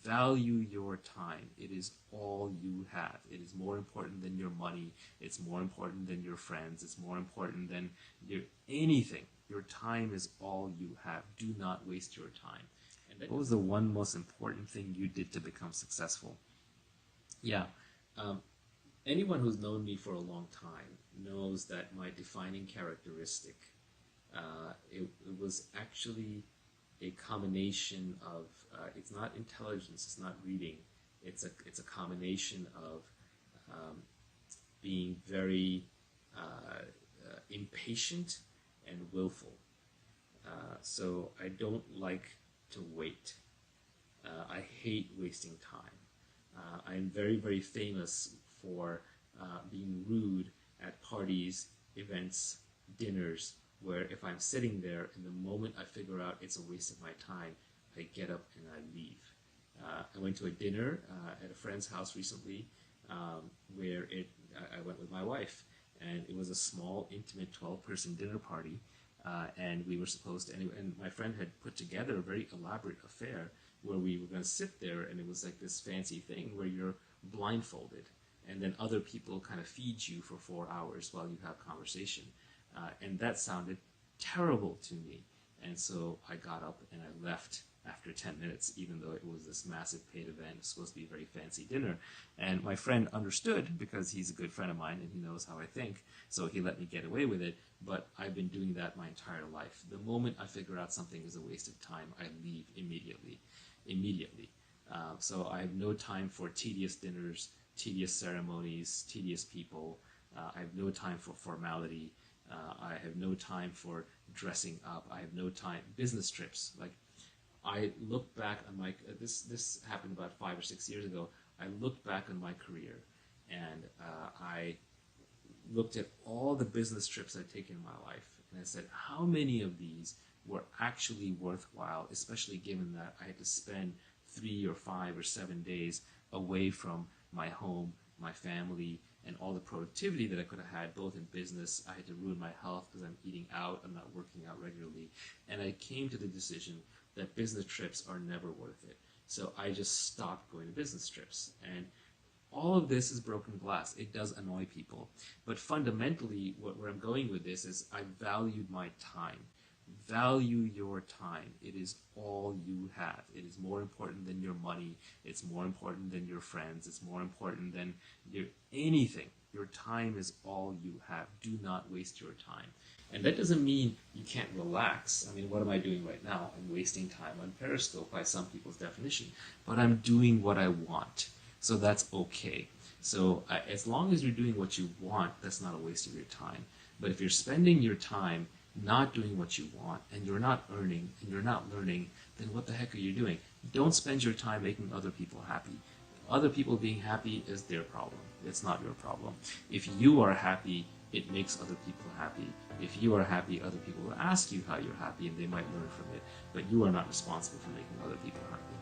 value your time. It is all you have. It is more important than your money. It's more important than your friends. It's more important than anything. Your time is all you have. Do not waste your time. And what was the one most important thing you did to become successful? Yeah. Anyone who's known me for a long time knows that my defining characteristic, it was actually a combination of, it's not intelligence, it's not reading, it's a combination of being very impatient and willful. So I don't like to wait. I hate wasting time. I'm very, very famous for being rude at parties, events, dinners, where if I'm sitting there and the moment I figure out it's a waste of my time, I get up and I leave. I went to a dinner at a friend's house recently where I went with my wife, and it was a small, intimate 12-person dinner party, and we were supposed to, and my friend had put together a very elaborate affair where we were going to sit there, and it was like this fancy thing where you're blindfolded, and then other people kind of feed you for 4 hours while you have conversation. And that sounded terrible to me. And so I got up and I left after 10 minutes, even though it was this massive paid event. It was supposed to be a very fancy dinner. And my friend understood, because he's a good friend of mine and he knows how I think, so he let me get away with it. But I've been doing that my entire life. The moment I figure out something is a waste of time, I leave immediately. So I have no time for tedious dinners, tedious ceremonies, tedious people. I have no time for formality. I have no time for dressing up. I have no time. Business trips. Like, I look back on my, this happened about 5 or 6 years ago. I looked back on my career, and I looked at all the business trips I'd taken in my life, and I said, how many of these were actually worthwhile, especially given that I had to spend 3 or 5 or 7 days away from my home, my family, and all the productivity that I could have had, both in business. I had to ruin my health because I'm eating out, I'm not working out regularly. And I came to the decision that business trips are never worth it. So I just stopped going to business trips. And all of this is broken glass. It does annoy people. But fundamentally, where I'm going with this is I valued my time. Value your time. It is all you have. It is more important than your money. It's more important than your friends. It's more important than anything. Your time is all you have. Do not waste your time. And that doesn't mean you can't relax. I mean, what am I doing right now? I'm wasting time on Periscope by some people's definition. But I'm doing what I want. So that's okay. So as long as you're doing what you want, that's not a waste of your time. But if you're spending your time not doing what you want, and you're not earning, and you're not learning, then what the heck are you doing? Don't spend your time making other people happy. Other people being happy is their problem. It's not your problem. If you are happy, it makes other people happy. If you are happy, other people will ask you how you're happy, and they might learn from it. But you are not responsible for making other people happy.